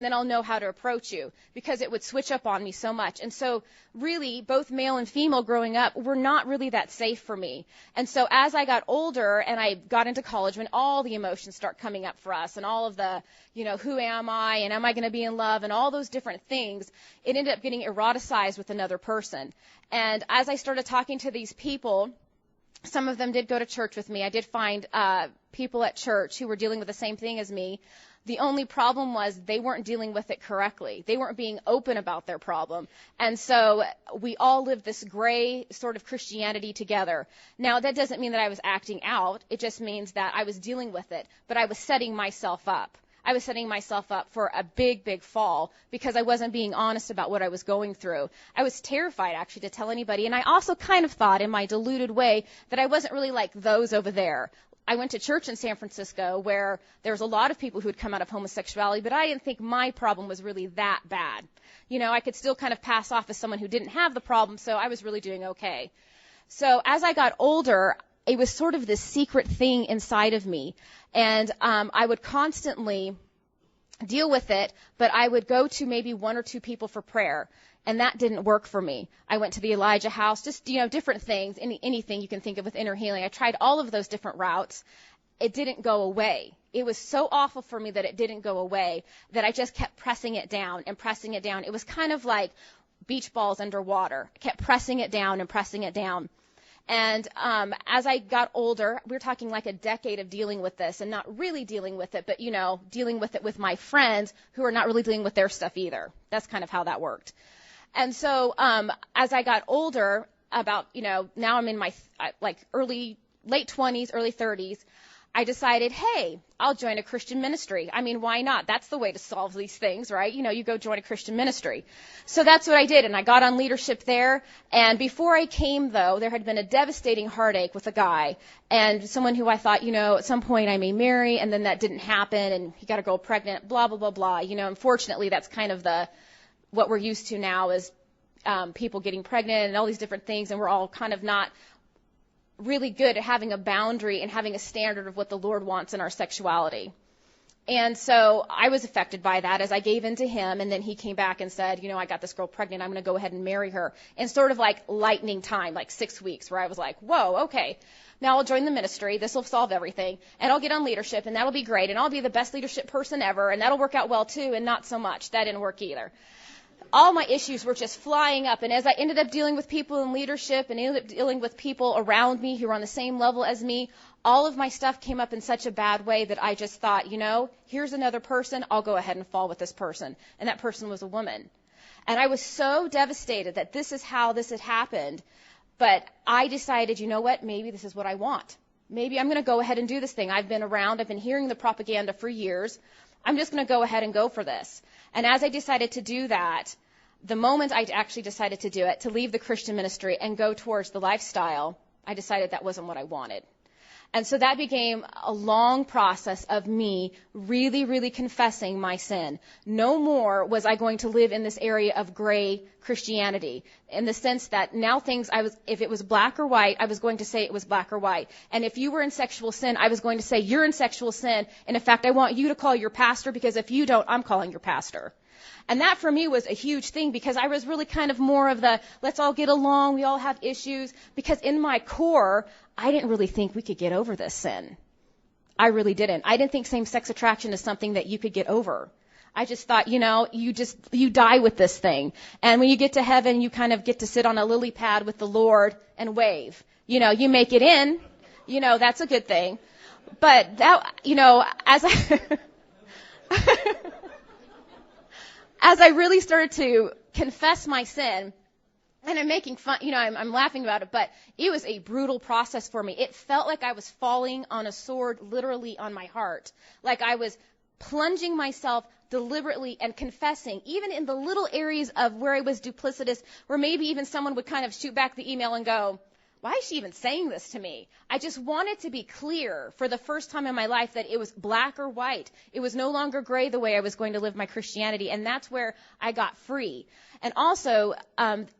then I'll know how to approach you, because it would switch up on me so much. And so really, both male and female growing up were not really that safe for me. And so as I got older and I got into college, when all the emotions start coming up for us and all of the, who am I and am I going to be in love and all those different things, it ended up getting eroticized with another person. And as I started talking to these people, some of them did go to church with me. I did find people at church who were dealing with the same thing as me. The only problem was they weren't dealing with it correctly. They weren't being open about their problem. And so we all lived this gray sort of Christianity together. Now, that doesn't mean that I was acting out. It just means that I was dealing with it. But I was setting myself up. I was setting myself up for a big, big fall because I wasn't being honest about what I was going through. I was terrified, actually, to tell anybody. And I also kind of thought, in my deluded way, that I wasn't really like those over there. I went to church in San Francisco where there was a lot of people who had come out of homosexuality, but I didn't think my problem was really that bad. I could still kind of pass off as someone who didn't have the problem, so I was really doing okay. So as I got older, it was sort of this secret thing inside of me, and I would constantly deal with it, but I would go to maybe one or two people for prayer. And that didn't work for me. I went to the Elijah house, just, different things, anything you can think of with inner healing. I tried all of those different routes. It didn't go away. It was so awful for me that it didn't go away that I just kept pressing it down and pressing it down. It was kind of like beach balls underwater. I kept pressing it down and pressing it down. And as I got older, we were talking like a decade of dealing with this, and not really dealing with it, but, dealing with it with my friends who are not really dealing with their stuff either. That's kind of how that worked. And so as I got older, about, now I'm in my late 20s, early 30s, I decided, hey, I'll join a Christian ministry. I mean, why not? That's the way to solve these things, right? You go join a Christian ministry. So that's what I did, and I got on leadership there. And before I came, though, there had been a devastating heartache with a guy, and someone who I thought, at some point I may marry, and then that didn't happen, and he got a girl pregnant, blah, blah, blah, blah. Unfortunately, that's kind of what we're used to now is people getting pregnant and all these different things, and we're all kind of not really good at having a boundary and having a standard of what the Lord wants in our sexuality. And so I was affected by that as I gave in to him, and then he came back and said, I got this girl pregnant, I'm going to go ahead and marry her. In sort of like lightning time, like 6 weeks, where I was like, whoa, okay. Now I'll join the ministry, this will solve everything, and I'll get on leadership, and that'll be great, and I'll be the best leadership person ever, and that'll work out well too, and not so much. That didn't work either. All my issues were just flying up. And as I ended up dealing with people in leadership and ended up dealing with people around me who were on the same level as me, all of my stuff came up in such a bad way that I just thought, here's another person, I'll go ahead and fall with this person. And that person was a woman. And I was so devastated that this is how this had happened. But I decided, what, maybe this is what I want. Maybe I'm going to go ahead and do this thing. I've been around, I've been hearing the propaganda for years. I'm just going to go ahead and go for this. And as I decided to do that, the moment I actually decided to do it, to leave the Christian ministry and go towards the lifestyle, I decided that wasn't what I wanted. And so that became a long process of me really, really confessing my sin. No more was I going to live in this area of gray Christianity, in the sense that now if it was black or white, I was going to say it was black or white. And if you were in sexual sin, I was going to say you're in sexual sin. And in fact, I want you to call your pastor, because if you don't, I'm calling your pastor. And that for me was a huge thing, because I was really kind of more of the, let's all get along, we all have issues, because in my core, I didn't really think we could get over this sin. I really didn't. I didn't think same-sex attraction is something that you could get over. I just thought, you die with this thing. And when you get to heaven, you kind of get to sit on a lily pad with the Lord and wave. You make it in, that's a good thing. But that, as I really started to confess my sin, and I'm making fun, I'm laughing about it, but it was a brutal process for me. It felt like I was falling on a sword literally on my heart. Like I was plunging myself deliberately and confessing, even in the little areas of where I was duplicitous, where maybe even someone would kind of shoot back the email and go, why is she even saying this to me? I just wanted to be clear for the first time in my life that it was black or white. It was no longer gray the way I was going to live my Christianity, and that's where I got free. And also,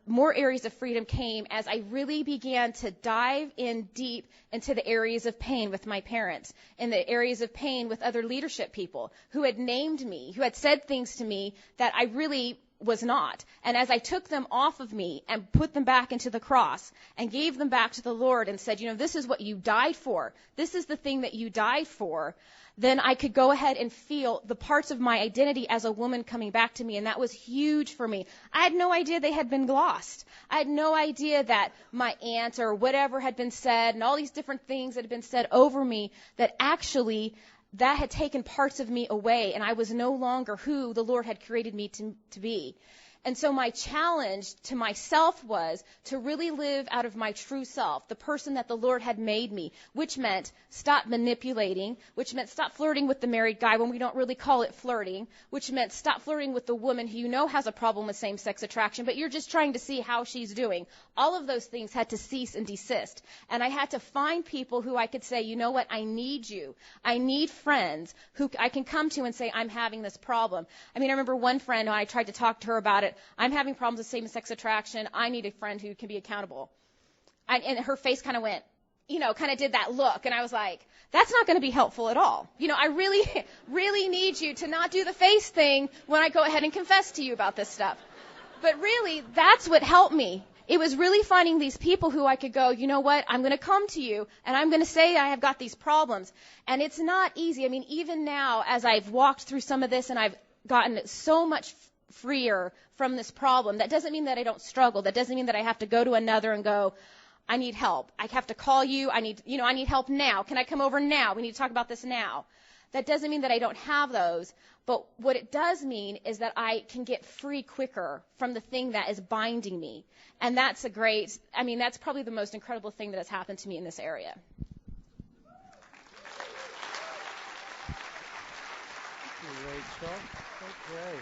more areas of freedom came as I really began to dive in deep into the areas of pain with my parents, and the areas of pain with other leadership people who had named me, who had said things to me that I really was not. And as I took them off of me and put them back into the cross and gave them back to the Lord and said, this is what you died for. This is the thing that you died for. Then I could go ahead and feel the parts of my identity as a woman coming back to me. And that was huge for me. I had no idea they had been lost. I had no idea that my aunt or whatever had been said and all these different things that had been said over me, that actually that had taken parts of me away, and I was no longer who the Lord had created me to be. And so my challenge to myself was to really live out of my true self, the person that the Lord had made me, which meant stop manipulating, which meant stop flirting with the married guy when we don't really call it flirting, which meant stop flirting with the woman who has a problem with same-sex attraction, but you're just trying to see how she's doing. All of those things had to cease and desist. And I had to find people who I could say, you know what, I need you. I need friends who I can come to and say, I'm having this problem. I remember one friend, when I tried to talk to her about it, I'm having problems with same-sex attraction. I need a friend who can be accountable. And her face kind of went, kind of did that look. And I was like, that's not going to be helpful at all. I really, really need you to not do the face thing when I go ahead and confess to you about this stuff. But really, that's what helped me. It was really finding these people who I could go, you know what, I'm going to come to you, and I'm going to say I have got these problems. And it's not easy. Even now, as I've walked through some of this and I've gotten so much freer from this problem, that doesn't mean that I don't struggle. That doesn't mean that I have to go to another and go, I need help. I have to call you. I need help now. Can I come over now? We need to talk about this now. That doesn't mean that I don't have those. But what it does mean is that I can get free quicker from the thing that is binding me. And that's that's probably the most incredible thing that has happened to me in this area. Thank you, Rachel. So great.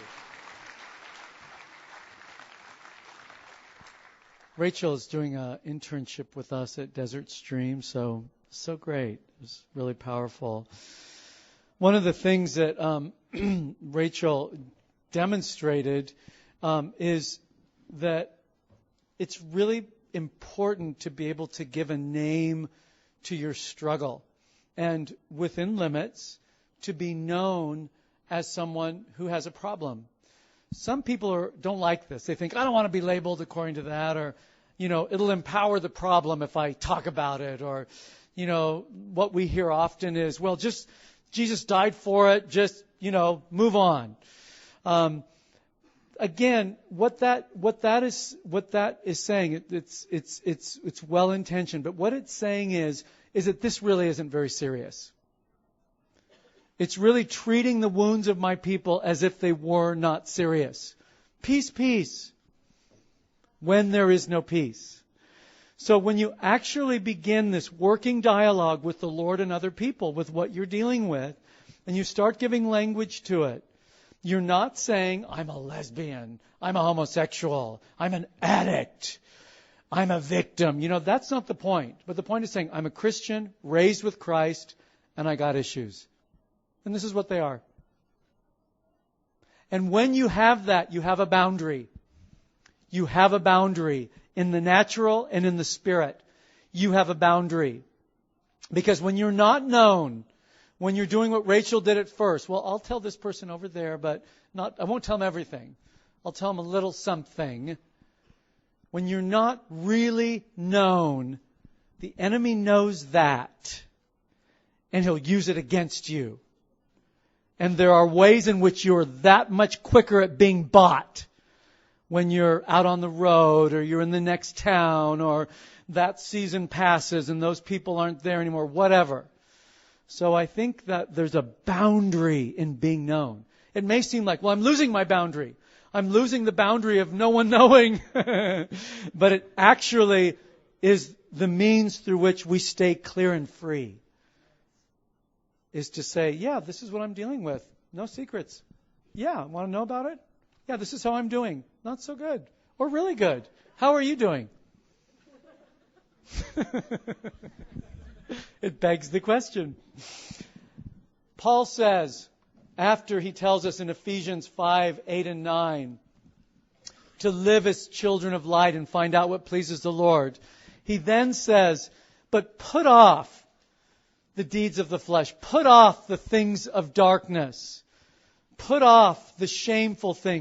Rachel is doing an internship with us at Desert Stream, so great. It was really powerful. One of the things that Rachel demonstrated is that it's really important to be able to give a name to your struggle, and within limits, to be known as someone who has a problem. Some people don't like this. They think, I don't want to be labeled according to that, or, it'll empower the problem if I talk about it, or, what we hear often is, well, just Jesus died for it, just, move on. Again, what that is saying, it's well intentioned, but what it's saying is that this really isn't very serious. It's really treating the wounds of my people as if they were not serious. Peace, peace, when there is no peace. So when you actually begin this working dialogue with the Lord and other people, with what you're dealing with, and you start giving language to it, you're not saying, I'm a lesbian, I'm a homosexual, I'm an addict, I'm a victim. That's not the point. But the point is saying, I'm a Christian, raised with Christ, and I got issues. And this is what they are. And when you have that, you have a boundary. You have a boundary in the natural and in the spirit. You have a boundary. Because when you're not known, when you're doing what Rachel did at first, well, I'll tell this person over there, but I won't tell them everything. I'll tell them a little something. When you're not really known, the enemy knows that, and he'll use it against you. And there are ways in which you're that much quicker at being bought when you're out on the road, or you're in the next town, or that season passes and those people aren't there anymore, whatever. So I think that there's a boundary in being known. It may seem like, well, I'm losing my boundary. I'm losing the boundary of no one knowing. But it actually is the means through which we stay clear and free. Is to say, yeah, this is what I'm dealing with. No secrets. Yeah, want to know about it? Yeah, this is how I'm doing. Not so good. Or really good. How are you doing? It begs the question. Paul says, after he tells us in Ephesians 5, 8, and 9, to live as children of light and find out what pleases the Lord, he then says, but put off the deeds of the flesh. Put off the things of darkness. Put off the shameful things.